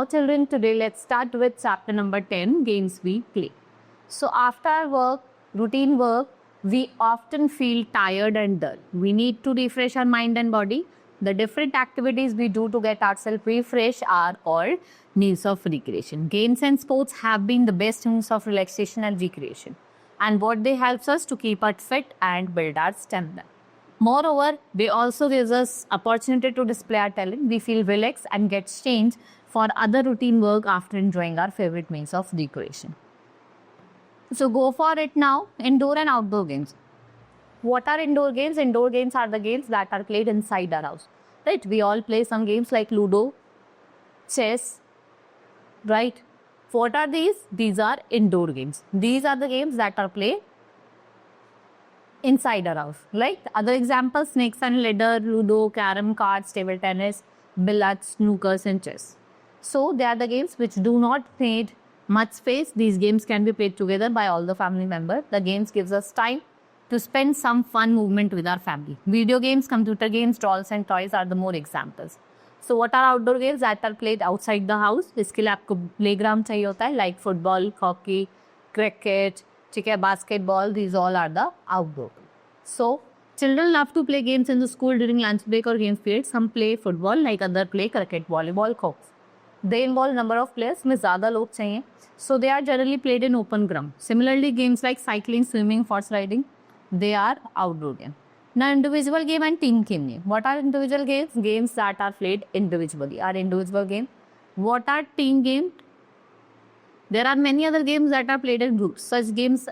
children, today let's start with chapter number 10, games we play. So after our work, routine work, we often feel tired and dull. We need to refresh our mind and body. The different activities we do to get ourselves refreshed are called means of recreation. Games and sports have been the best means of relaxation and recreation, and what they helps us to keep us fit and build our stamina. Moreover, they also gives us opportunity to display our talent. We feel relaxed and get changed for other routine work after enjoying our favorite means of recreation. So go for it now. Indoor and outdoor games. What are indoor games? Indoor games are the games that are played inside our house. Right? We all play some games like Ludo, chess, right? What are these? These are indoor games. These are the games that are played inside our house. Like other examples, snakes and ladder, Ludo, carom, cards, table tennis, billiards, snookers and chess. So they are the games which do not need much space. These games can be played together by all the family members. The games gives us time to spend some fun movement with our family. Video games, computer games, dolls and toys are the more examples. So what are outdoor games that are played outside the house? इसके लिए आपको playground चाहिए होता है, like football, hockey, cricket, ठीक है, basketball. These all are the outdoor. So children love to play games in the school during lunch break or games period. Some play football, like other play cricket, volleyball, coco. They involve number of players. में ज़्यादा लोग चाहिए. So they are generally played in open ground. Similarly, games like cycling, swimming, horse riding, they are outdoor games. Now, individual game and team game. What are individual games? Games that are played individually are individual games. What are team games? There are many other games that are played in groups. Such games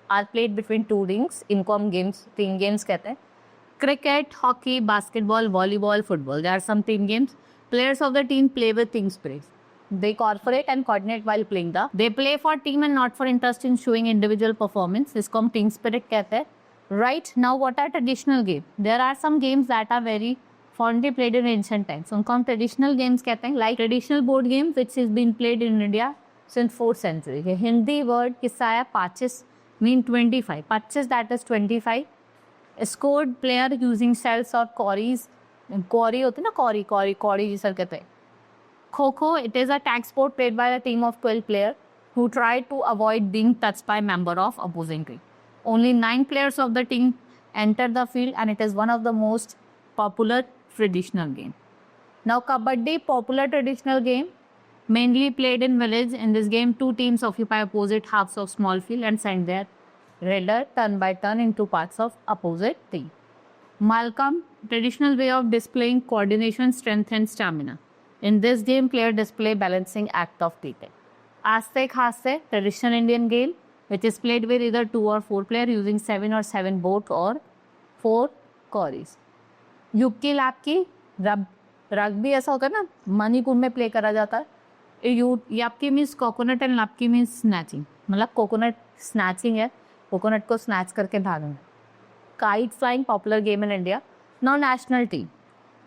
are played between two rings. इनको games, team games कहते हैं. Cricket, hockey, basketball, volleyball, football. There are some team games. Players of the team play with team spirit. They cooperate and coordinate while playing They play for team and not for interest in showing individual performance. इसको हम team spirit कहते हैं. Right, now what are traditional games? There are some games that are very fondly played in ancient times. उनको हम traditional games कहते हैं, like traditional board games which has been played in India since 4th century. Hindi word किससा है? Pachis mean 25. Pachis, that is 25. Scored player using shells or quarries. Quarry होते हैं ना, quarry जिसे कहते हैं. Kho-Kho, it is a tag sport played by a team of 12 players who try to avoid being touched by a member of opposing team. Only 9 players of the team enter the field and it is one of the most popular traditional game. Now Kabaddi, popular traditional game, mainly played in village. In this game, two teams occupy opposite halves of small field and send their raider turn by turn into parts of opposite team. Malcolm, traditional way of displaying coordination, strength and stamina. In this game, player display balancing act of teaming. Aste Khaste, traditional Indian game, which is played with either 2 or 4 players using 7 or 7 boats or 4 quarries. युक्की लापकी, rugby ऐसा होता है ना, मणिपुर में play करा जाता है. यापकी means coconut and लापकी मीन्स स्नैचिंग, मतलब कोकोनट स्नैचिंग है, कोकोनट को स्नैच करके भागना. Kite flying, popular game in India. Now national team.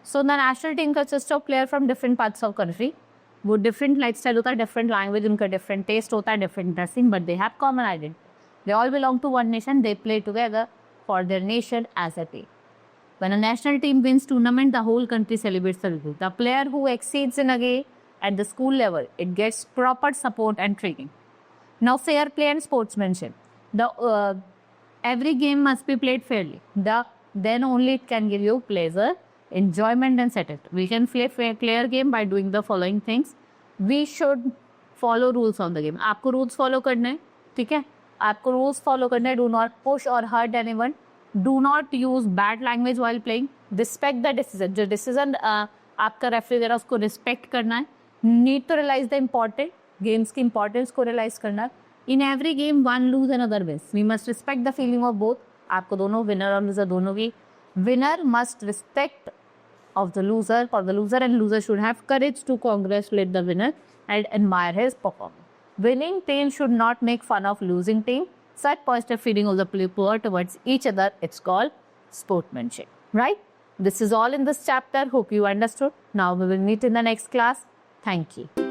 So the national team consists of players from different parts of country. वो different lifestyle होता है, different language, उनका different taste होता है, different dressing, but they have common identity. They all belong to one nation. They play together for their nation as a team. When a national team wins tournament, the whole country celebrates the result. The player who exceeds in a game at the school level, it gets proper support and training. Now fair play and sportsmanship. Every game must be played fairly. Then only it can give you pleasure, enjoyment and satisfaction. We can play fair game by doing the following things. We should follow rules of the game. आपको rules follow करने हैं, ठीक है? आपको rules follow करने हैं. Do not push or hurt anyone. Do not use bad language while playing. Respect the decision. जो decision आपका रेफरी दे रहा है उसको respect करना है. Need to realize the important games की importance को realize करना है. In every game, one lose and another wins. We must respect the feeling of both. आपको दोनों winner और loser दोनों की. Winner must respect of the loser, for the loser, and loser should have courage to congratulate the winner and admire his performance. Winning team should not make fun of losing team. Such positive feeling of the player towards each other, it's called sportsmanship. Right? This is all in this chapter. Hope you understood. Now we will meet in the next class. Thank you.